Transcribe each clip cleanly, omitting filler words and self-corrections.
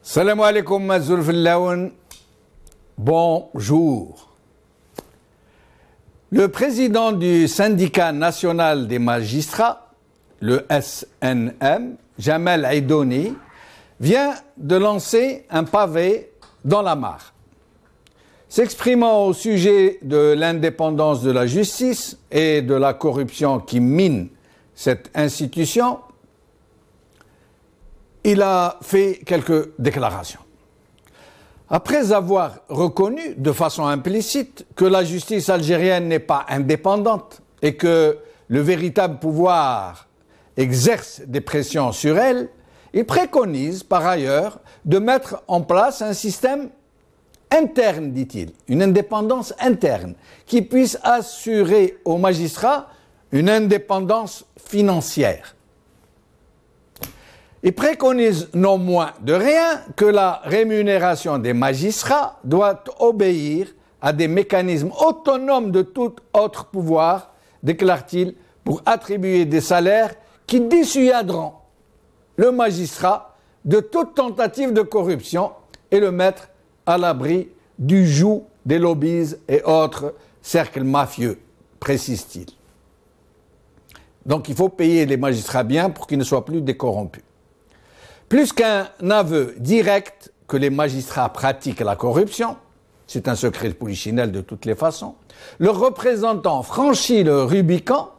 Salam alaikum Mazoul Fillaoun. Bonjour. Le président du syndicat national des magistrats, le SNM, Jamal Aïdouni, vient de lancer un pavé dans la mare. S'exprimant au sujet de l'indépendance de la justice et de la corruption qui mine cette institution, il a fait quelques déclarations. Après avoir reconnu de façon implicite que la justice algérienne n'est pas indépendante et que le véritable pouvoir exerce des pressions sur elle, il préconise par ailleurs de mettre en place un système interne, dit-il, une indépendance interne qui puisse assurer aux magistrats une indépendance financière. Il préconise non moins de rien que la rémunération des magistrats doit obéir à des mécanismes autonomes de tout autre pouvoir, déclare-t-il, pour attribuer des salaires qui dissuaderont le magistrat de toute tentative de corruption et le mettre à l'abri du joug des lobbies et autres cercles mafieux, précise-t-il. Donc il faut payer les magistrats bien pour qu'ils ne soient plus décorrompus. Plus qu'un aveu direct que les magistrats pratiquent la corruption, c'est un secret de polichinelle de toutes les façons, le représentant franchit le Rubicon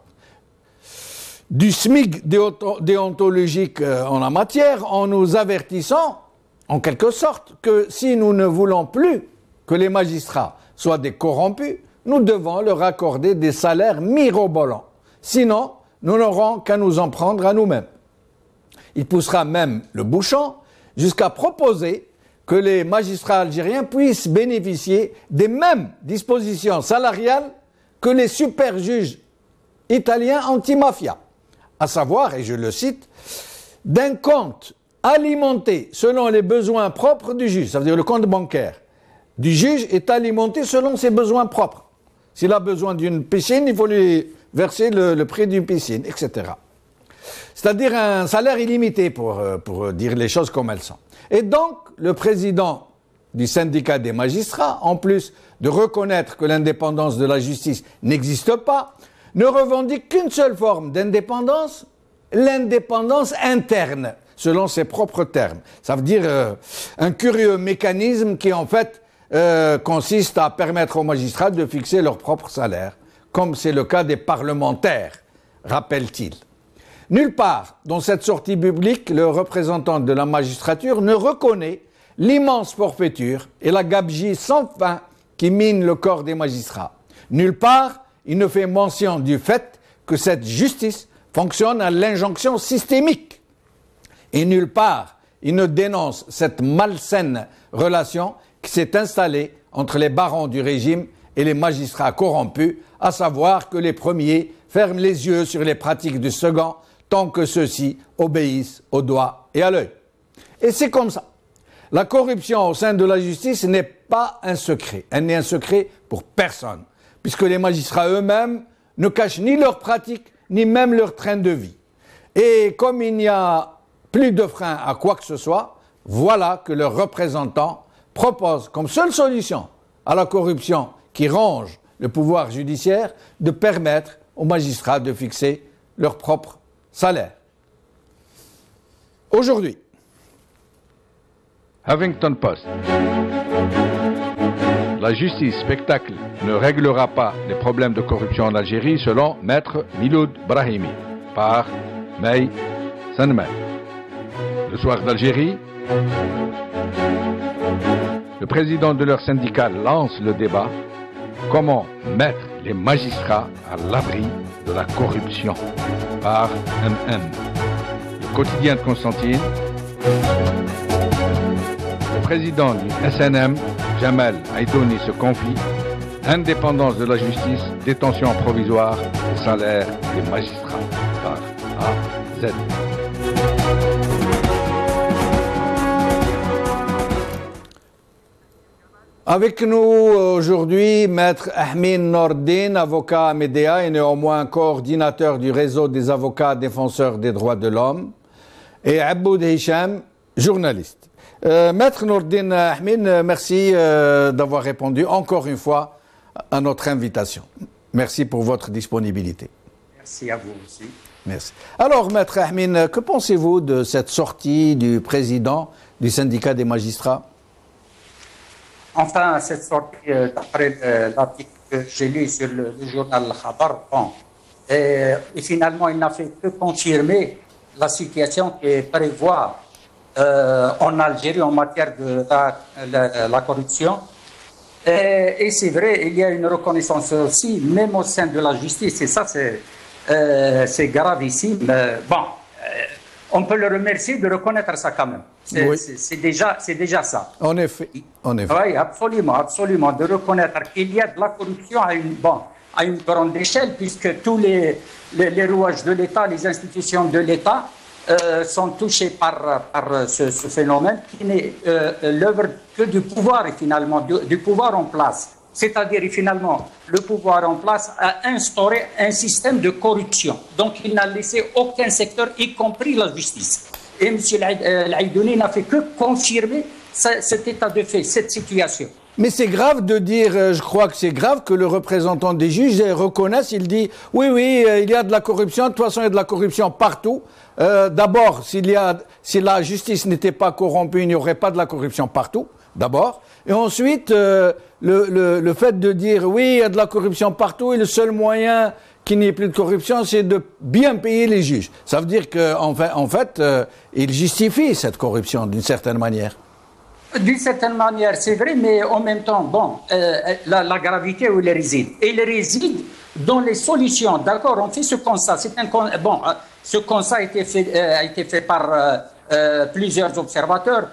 du SMIC déontologique en la matière en nous avertissant, en quelque sorte, que si nous ne voulons plus que les magistrats soient des corrompus, nous devons leur accorder des salaires mirobolants. Sinon, nous n'aurons qu'à nous en prendre à nous-mêmes. Il poussera même le bouchon jusqu'à proposer que les magistrats algériens puissent bénéficier des mêmes dispositions salariales que les super-juges italiens anti-mafia, à savoir, et je le cite, d'un compte alimenté selon les besoins propres du juge. Ça veut dire le compte bancaire du juge est alimenté selon ses besoins propres. S'il a besoin d'une piscine, il faut lui verser le prix d'une piscine, etc. C'est-à-dire un salaire illimité pour dire les choses comme elles sont. Et donc, le président du syndicat des magistrats, en plus de reconnaître que l'indépendance de la justice n'existe pas, ne revendique qu'une seule forme d'indépendance, l'indépendance interne, selon ses propres termes. Ça veut dire un curieux mécanisme qui, en fait, consiste à permettre aux magistrats de fixer leur propre salaire, comme c'est le cas des parlementaires, rappelle-t-il. Nulle part dans cette sortie publique, le représentant de la magistrature ne reconnaît l'immense forfaiture et la gabegie sans fin qui mine le corps des magistrats. Nulle part, il ne fait mention du fait que cette justice fonctionne à l'injonction systémique. Et nulle part, il ne dénonce cette malsaine relation qui s'est installée entre les barons du régime et les magistrats corrompus, à savoir que les premiers ferment les yeux sur les pratiques du second tant que ceux-ci obéissent au doigt et à l'œil. Et c'est comme ça. La corruption au sein de la justice n'est pas un secret. Elle n'est un secret pour personne, puisque les magistrats eux-mêmes ne cachent ni leurs pratiques, ni même leur train de vie. Et comme il n'y a plus de frein à quoi que ce soit, voilà que leurs représentants proposent comme seule solution à la corruption qui ronge le pouvoir judiciaire de permettre aux magistrats de fixer leur propre salaire. Aujourd'hui, Huffington Post. La justice spectacle ne réglera pas les problèmes de corruption en Algérie selon Maître Miloud Brahimi par May Sanman. Le soir d'Algérie, le président de leur syndicat lance le débat: comment mettre les magistrats à l'abri de la corruption par MM. Le quotidien de Constantine. Le président du SNM, Jamal Aïdouni, se confie: indépendance de la justice, détention provisoire et salaire des magistrats par A Z. avec nous aujourd'hui, Maître Ahmin Nordin, avocat à Médéa et néanmoins coordinateur du réseau des avocats défenseurs des droits de l'homme, et Aboud Hicham, journaliste. Maître Nourdine Ahmin, merci d'avoir répondu encore une fois à notre invitation. Merci pour votre disponibilité. Merci à vous aussi. Merci. Alors, Maître Ahmin, que pensez-vous de cette sortie du président du syndicat des magistrats? Enfin, cette sortie, d'après l'article que j'ai lu sur le journal Khabar, bon, et finalement, il n'a fait que confirmer la situation qui prévoit en Algérie en matière de la corruption. Et c'est vrai, il y a une reconnaissance aussi, même au sein de la justice, et ça, c'est gravissime. Bon, on peut le remercier de reconnaître ça quand même. C'est déjà ça. En effet, en effet. Oui, absolument, absolument. De reconnaître qu'il y a de la corruption à une grande échelle, puisque tous les rouages de l'État, les institutions de l'État sont touchés par ce phénomène qui n'est l'œuvre que du pouvoir, et finalement, du pouvoir en place. C'est-à-dire, finalement, le pouvoir en place a instauré un système de corruption. Donc, il n'a laissé aucun secteur, y compris la justice. Et M. L'Aïdouni n'a fait que confirmer cet état de fait, cette situation. Mais c'est grave de dire, je crois que c'est grave que le représentant des juges reconnaisse, il dit, oui, il y a de la corruption, de toute façon il y a de la corruption partout. D'abord, si la justice n'était pas corrompue, il n'y aurait pas de la corruption partout, d'abord. Et ensuite, le fait de dire, oui, il y a de la corruption partout, et le seul moyen qu'il n'y ait plus de corruption, c'est de bien payer les juges. Ça veut dire qu'en fait, il justifie cette corruption d'une certaine manière. D'une certaine manière, c'est vrai, mais en même temps, bon, la gravité où elle réside. Elle réside dans les solutions. D'accord, on fait ce constat. Ce constat a été fait par plusieurs observateurs,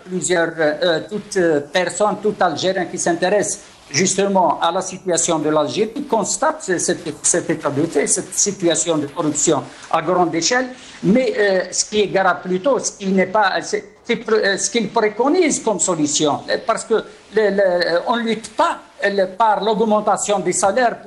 toute personne, tout Algérien qui s'intéresse justement à la situation de l'Algérie, constate cet état de fait, cette situation de corruption à grande échelle. Mais ce qui est grave plutôt, ce qui n'est pas, ce qu'il préconise comme solution, parce que on ne lutte pas par l'augmentation des salaires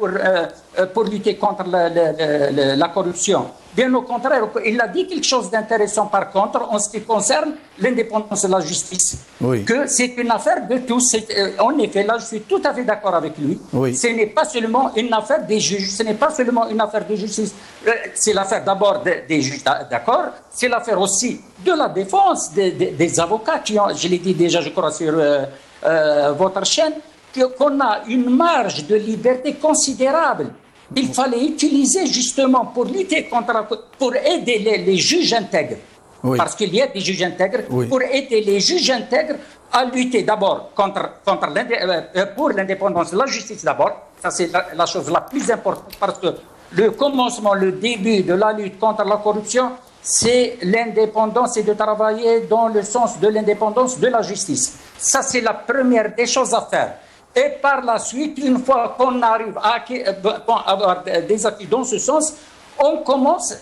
pour lutter contre la corruption. Bien au contraire, il a dit quelque chose d'intéressant par contre en ce qui concerne l'indépendance de la justice. Oui. Que c'est une affaire de tous. En effet, là je suis tout à fait d'accord avec lui. Oui. Ce n'est pas seulement une affaire des juges, ce n'est pas seulement une affaire de justice. C'est l'affaire d'abord des juges, d'accord. C'est l'affaire aussi de la défense, des avocats qui ont, je l'ai dit déjà je crois sur votre chaîne, qu'on a une marge de liberté considérable. Il fallait utiliser justement pour lutter pour aider les juges intègres. Oui. Parce qu'il y a des juges intègres, oui. Pour aider les juges intègres à lutter d'abord pour l'indépendance de la justice d'abord. Ça c'est la chose la plus importante parce que le commencement, le début de la lutte contre la corruption, c'est l'indépendance et de travailler dans le sens de l'indépendance de la justice. Ça c'est la première des choses à faire. Et par la suite, une fois qu'on arrive à avoir des acquis dans ce sens, on commence,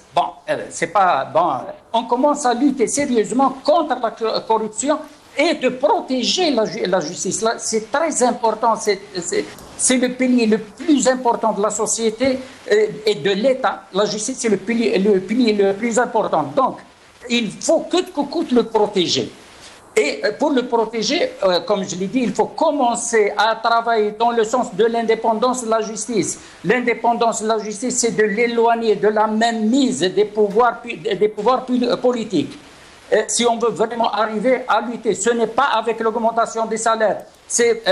on commence à lutter sérieusement contre la corruption et de protéger la justice. C'est très important, c'est le pilier le plus important de la société et de l'État. La justice, c'est le pilier le plus important. Donc, il faut que coûte le protéger. Et pour le protéger, comme je l'ai dit, il faut commencer à travailler dans le sens de l'indépendance de la justice. L'indépendance de la justice, c'est de l'éloigner de la mainmise des pouvoirs politiques. Et si on veut vraiment arriver à lutter, ce n'est pas avec l'augmentation des salaires. C'est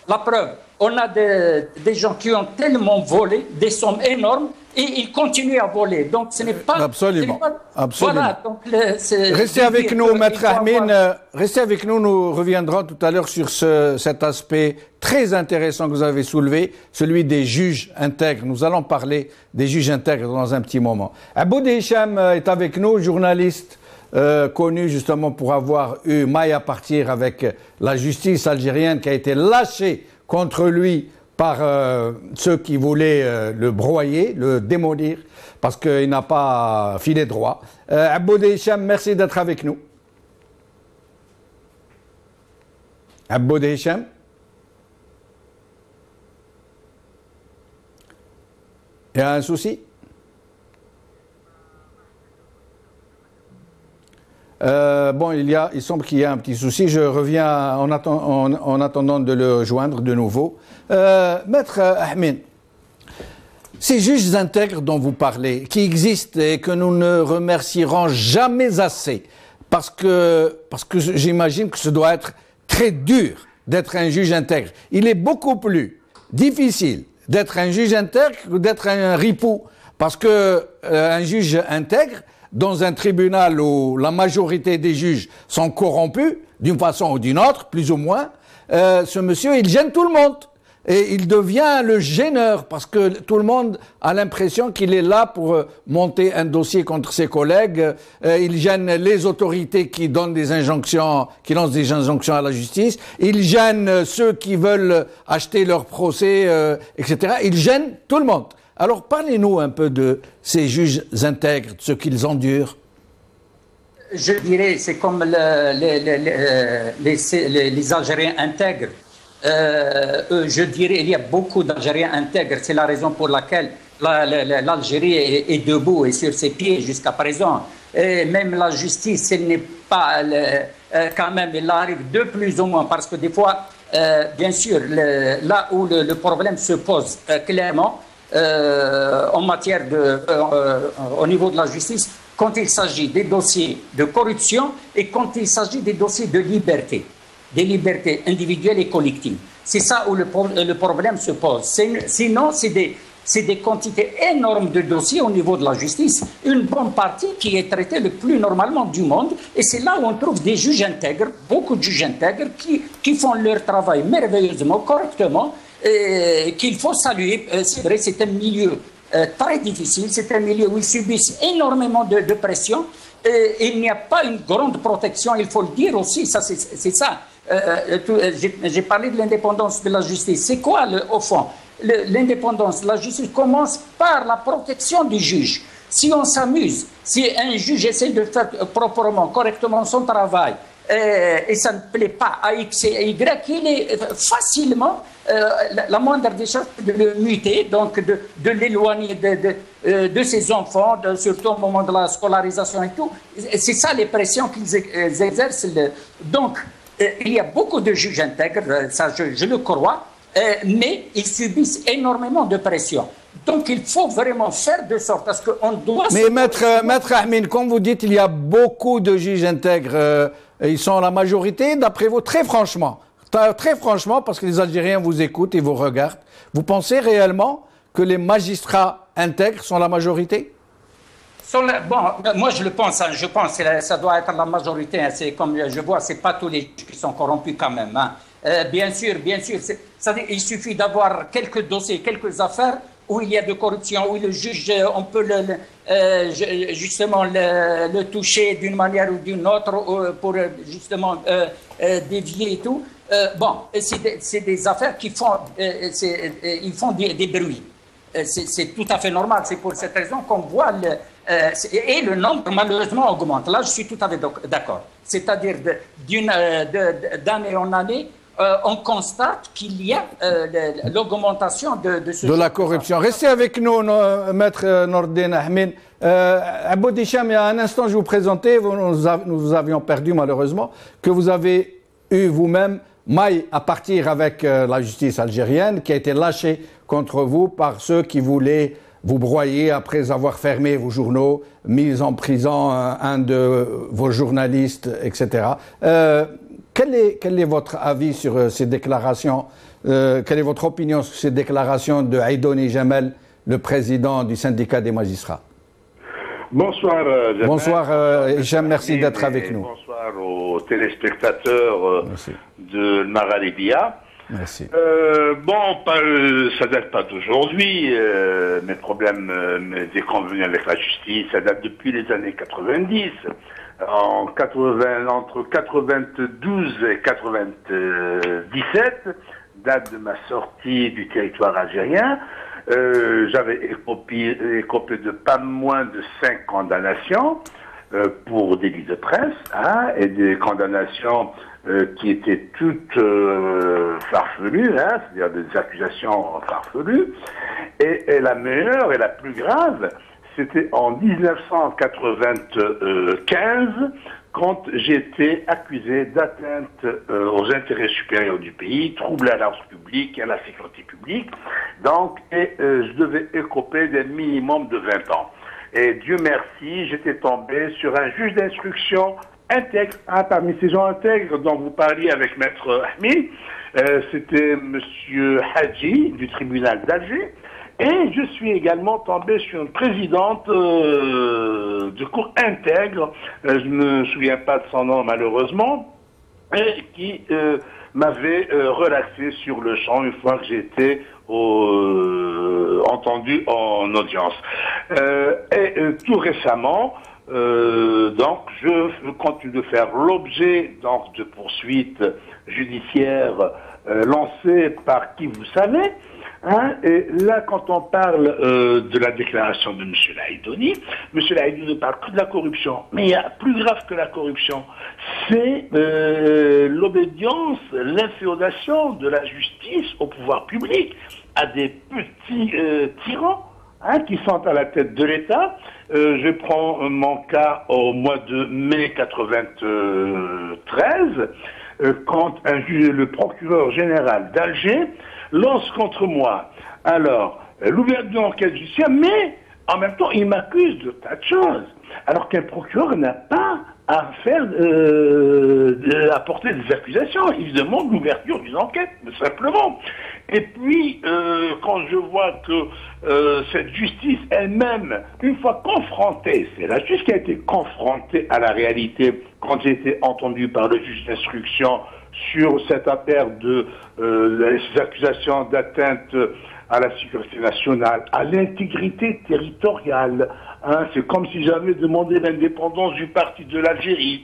la preuve. On a des gens qui ont tellement volé des sommes énormes et ils continuent à voler. Donc ce n'est pas... Absolument. Absolument. Voilà, donc restez avec nous, Maître Ahmin. Restez avec nous, nous reviendrons tout à l'heure sur cet aspect très intéressant que vous avez soulevé, celui des juges intègres. Nous allons parler des juges intègres dans un petit moment. Aboud Hicham est avec nous, journaliste connu justement pour avoir eu maille à partir avec la justice algérienne qui a été lâchée contre lui par ceux qui voulaient le broyer, le démolir, parce qu'il n'a pas filé droit. Aboud Hicham, merci d'être avec nous. Aboud Hicham. Il y a un souci? Bon, il semble qu'il y a un petit souci. Je reviens en attendant de le joindre de nouveau. Maître Ahmed, ces juges intègres dont vous parlez, qui existent et que nous ne remercierons jamais assez, parce que j'imagine que ce doit être très dur d'être un juge intègre. Il est beaucoup plus difficile d'être un juge intègre que d'être un ripou, parce que un juge intègre, dans un tribunal où la majorité des juges sont corrompus, d'une façon ou d'une autre, plus ou moins, ce monsieur, il gêne tout le monde. Et il devient le gêneur, parce que tout le monde a l'impression qu'il est là pour monter un dossier contre ses collègues. Il gêne les autorités qui donnent des injonctions, qui lancent des injonctions à la justice. Il gêne ceux qui veulent acheter leur procès, etc. Il gêne tout le monde. Alors, parlez-nous un peu de ces juges intègres, de ce qu'ils endurent. Je dirais, c'est comme les Algériens intègres. Je dirais, il y a beaucoup d'Algériens intègres. C'est la raison pour laquelle l'Algérie est debout et sur ses pieds jusqu'à présent. Et même la justice, elle n'est pas... quand même, elle arrive de plus ou moins, parce que des fois, bien sûr, là où le problème se pose clairement, en matière au niveau de la justice, quand il s'agit des dossiers de corruption et quand il s'agit des dossiers de liberté, des libertés individuelles et collectives. C'est ça où le problème se pose. Sinon, c'est des quantités énormes de dossiers au niveau de la justice, une bonne partie qui est traitée le plus normalement du monde, et c'est là où on trouve des juges intègres, beaucoup de juges intègres qui font leur travail merveilleusement, correctement, qu'il faut saluer. C'est vrai, c'est un milieu très difficile, c'est un milieu où ils subissent énormément de pression, et il n'y a pas une grande protection, il faut le dire aussi, ça c'est ça. J'ai parlé de l'indépendance de la justice. C'est quoi, au fond, l'indépendance de la justice commence par la protection du juge. Si on s'amuse, si un juge essaie de faire proprement, correctement son travail, et ça ne plaît pas à X et Y, il est facilement, la moindre des choses, de le muter, donc de l'éloigner de ses enfants, surtout au moment de la scolarisation et tout. C'est ça les pressions qu'ils exercent. Donc, il y a beaucoup de juges intègres, ça je le crois, mais ils subissent énormément de pression. Donc il faut vraiment faire de sorte à ce qu'on doit... Mais Maître Ahmed, comme vous dites, il y a beaucoup de juges intègres, ils sont la majorité, d'après vous, très franchement, parce que les Algériens vous écoutent et vous regardent, vous pensez réellement que les magistrats intègres sont la majorité ? Bon, moi je le pense, je pense que ça doit être la majorité. C'est comme je vois, c'est pas tous les juges qui sont corrompus quand même. Bien sûr, il suffit d'avoir quelques dossiers, quelques affaires où il y a de corruption, où le juge, on peut justement le toucher d'une manière ou d'une autre pour justement dévier et tout. Bon, c'est des affaires qui font, ils font des bruits. C'est tout à fait normal. C'est pour cette raison qu'on voit et le nombre malheureusement augmente. Là, je suis tout à fait d'accord. C'est-à-dire d'année en année, on constate qu'il y a l'augmentation de la corruption. Restez avec nous, Maître Nordine Ahmed. Aboud Hicham, il y a un instant, je vous présentais, nous avions perdu malheureusement, que vous avez eu vous-même maille à partir avec la justice algérienne, qui a été lâchée contre vous par ceux qui voulaient vous broyer après avoir fermé vos journaux, mis en prison un de vos journalistes, etc. Quel est votre avis sur ces déclarations quelle est votre opinion sur ces déclarations de Aïdoni Jamel, le président du syndicat des magistrats? Bonsoir, Jamel. Bonsoir, Hicham, merci d'être avec nous. Bonsoir aux téléspectateurs de Maralibia. Merci. Ça date pas d'aujourd'hui. Mes problèmes, mes déconvenues avec la justice, ça date depuis les années 90. Entre 92 et 97, date de ma sortie du territoire algérien, j'avais écopé de pas moins de 5 condamnations pour délit de presse, et des condamnations qui étaient toutes farfelues, c'est-à-dire des accusations farfelues. Et la meilleure et la plus grave, c'était en 1995, quand j'ai été accusé d'atteinte aux intérêts supérieurs du pays, trouble à l'ordre public et à la sécurité publique. Donc, je devais écoper d'un minimum de 20 ans. Et Dieu merci, j'étais tombé sur un juge d'instruction intègre, parmi ces gens intègres dont vous parliez avec Maître Ahmed, c'était Monsieur Hadji du tribunal d'Alger. Et je suis également tombé sur une présidente de cour intègre, je ne me souviens pas de son nom malheureusement, et qui m'avait relaxé sur le champ une fois que j'étais entendu en audience. Tout récemment, donc je continue de faire l'objet donc de poursuites judiciaires lancées par qui vous savez. Et là, quand on parle de la déclaration de M. Laïdoni, M. Laïdoni ne parle que de la corruption. Mais il y a plus grave que la corruption. C'est l'obédience, l'inféodation de la justice au pouvoir public, à des petits tyrans qui sont à la tête de l'État. Je prends mon cas au mois de mai 93, quand le procureur général d'Alger lance contre moi, alors, l'ouverture d'une enquête judiciaire, mais en même temps, il m'accuse de tas de choses. Alors qu'un procureur n'a pas à faire, à porter des accusations. Il demande l'ouverture d'une enquête, simplement. Et puis, quand je vois que cette justice elle-même, une fois confrontée, c'est la justice qui a été confrontée à la réalité quand j'ai été entendu par le juge d'instruction sur cette affaire de ces accusations d'atteinte à la sécurité nationale, à l'intégrité territoriale. C'est comme si j'avais demandé l'indépendance du parti de l'Algérie.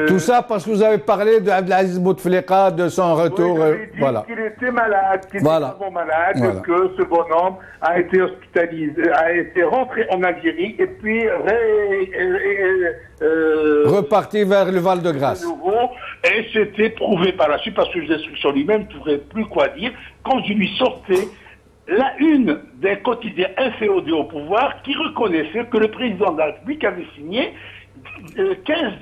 Tout ça parce que vous avez parlé d'Abdelaziz Bouteflika, de son retour. Oui, voilà. Qu'il était malade, qu'il était vraiment malade, que ce bonhomme a été hospitalisé, a été rentré en Algérie et puis reparti vers le Val-de-Grâce. Et c'était prouvé par la suite parce que l'instruction lui-même ne trouvait plus quoi dire quand je lui sortais la une d'un quotidien inféodé au pouvoir qui reconnaissait que le président de la République avait signé 15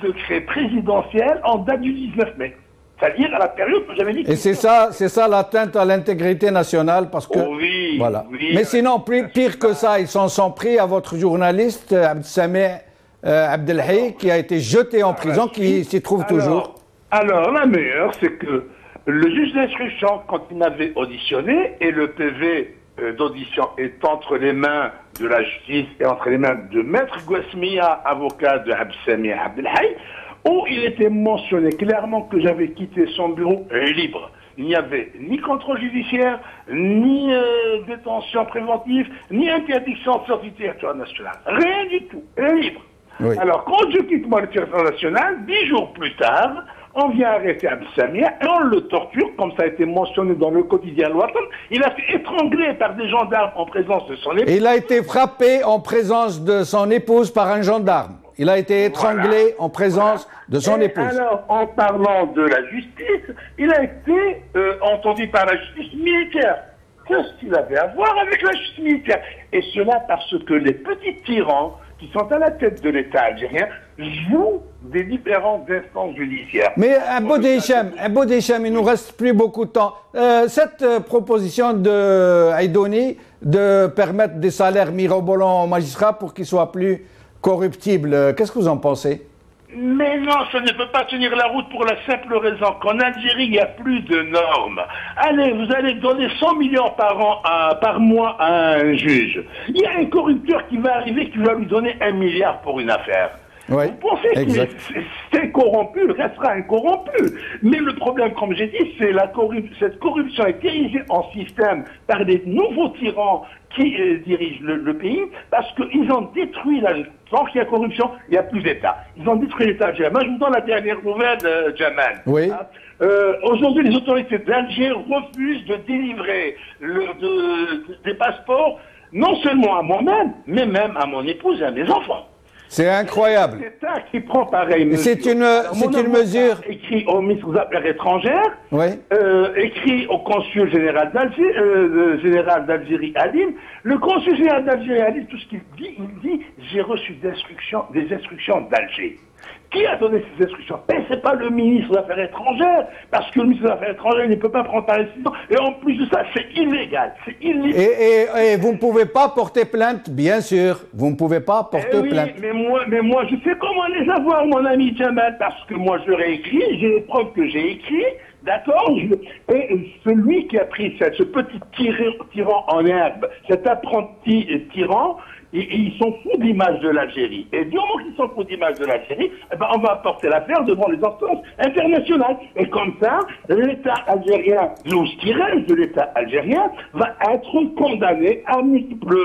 décrets présidentiels en date du 19 mai. C'est-à-dire à la période que j'avais dit... Et c'est ça l'atteinte à l'intégrité nationale, parce que... Oui, voilà. Oui, mais sinon, pire que ça, ils s'en sont pris à votre journaliste, Abdessameh Abdelhaï, qui a été jeté en prison, qui s'y trouve toujours. Alors, la meilleure, c'est que le juge d'instruction, quand il m'avait auditionné, et le PV d'audition est entre les mains de la justice et entre les mains de Maître Gouasmia, avocat de Abdessameh Abdelhaï, où il était mentionné clairement que j'avais quitté son bureau libre. Il n'y avait ni contrôle judiciaire, ni détention préventive, ni interdiction de sortie du territoire national. Rien du tout. Libre. Oui. Alors, quand je quitte moi le territoire national, 10 jours plus tard, on vient arrêter Abdessameh et on le torture, comme ça a été mentionné dans le quotidien L'Ouattan. Il a été étranglé par des gendarmes en présence de son épouse. Et il a été frappé en présence de son épouse par un gendarme. Il a été étranglé en présence de son épouse. Alors, en parlant de la justice, il a été entendu par la justice militaire. Qu'est-ce qu'il avait à voir avec la justice militaire? Et cela parce que les petits tyrans qui sont à la tête de l'État algérien jouent des différentes instances judiciaires. Mais Abdessameh, il nous reste plus beaucoup de temps. Cette proposition de Laïdoni de permettre des salaires mirobolants aux magistrats pour qu'ils soient plus corruptibles, qu'est-ce que vous en pensez? Mais non, ça ne peut pas tenir la route pour la simple raison qu'en Algérie, il n'y a plus de normes. Allez, vous allez donner 100 millions par mois à un juge. Il y a un corrupteur qui va arriver, qui va lui donner 1 milliard pour une affaire. Oui, vous pensez que c'est corrompu, il restera incorrompu. Mais le problème, comme j'ai dit, c'est cette corruption est dirigée en système par des nouveaux tyrans qui dirigent le pays, parce qu'ils ont détruit tant qu'il y a corruption, il n'y a plus d'État. Ils ont détruit l'État algérien. Moi, je vous donne la dernière nouvelle, Jamal. Oui. Aujourd'hui, les autorités d'Alger refusent de délivrer des passeports, non seulement à moi-même, mais même à mon épouse et à mes enfants. C'est incroyable. L'État qui prend pareil mesure. C'est une mesure. Écrit au ministre des Affaires étrangères, Oui. écrit au consul général d'Algérie à Lille. Le consul général d'Algérie à Lille, tout ce qu'il dit, j'ai reçu des instructions d'Alger. Qui a donné ces instructions? Ben, c'est pas le ministre des Affaires étrangères, parce que le ministre des Affaires étrangères il ne peut pas prendre par décision. Et en plus de ça, c'est illégal. C'est illégal. Et vous ne pouvez pas porter plainte, bien sûr. Vous ne pouvez pas porter plainte. Mais moi, je sais comment les avoir, mon ami Jamal, parce que moi, je leur ai écrit, j'ai les preuves que j'ai écrit, d'accord? Et celui qui a pris ce petit tyran en herbe, cet apprenti tyran, ils sont fous d'image de l'Algérie. Et du moment qu'ils sont fous d'image de l'Algérie, eh ben on va porter l'affaire devant les instances internationales. Et comme ça, l'État algérien, ou ce qui reste de l'État algérien, va être condamné à multiples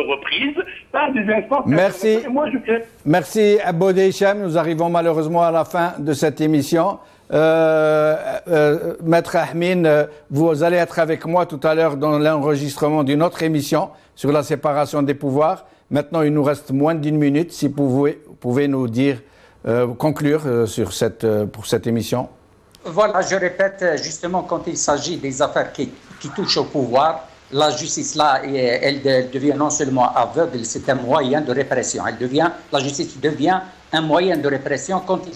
reprises par des instances Merci. internationales. Merci, Aboud Hicham. Nous arrivons malheureusement à la fin de cette émission. Maître Ahmine, vous allez être avec moi tout à l'heure dans l'enregistrement d'une autre émission sur la séparation des pouvoirs. Maintenant, il nous reste moins d'1 minute. Si vous pouvez nous dire, conclure pour cette émission. Voilà, je répète, justement, quand il s'agit des affaires qui touchent au pouvoir, la justice, là, elle devient non seulement aveugle, c'est un moyen de répression. La justice devient un moyen de répression quand il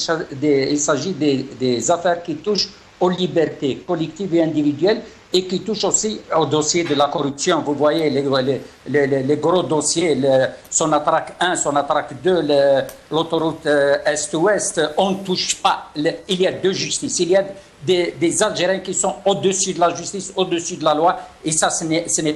s'agit des affaires qui touchent aux libertés collectives et individuelles et qui touchent aussi au dossier de la corruption. Vous voyez les gros dossiers, Sonatrach 1, Sonatrach 2, l'autoroute Est-Ouest, on ne touche pas. Il y a deux justices. Il y a des Algériens qui sont au-dessus de la justice, au-dessus de la loi, et ça, ce n'est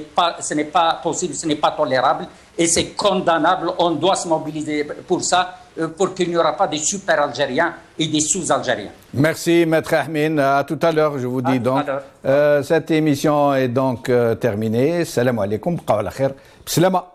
pas possible, ce n'est pas tolérable, et c'est condamnable. On doit se mobiliser pour ça, pour qu'il n'y aura pas des super Algériens et des sous-Algériens. Merci, Maître Ahmine. À tout à l'heure, je vous dis donc. Cette émission est donc terminée. Salam alaikum. Bislama.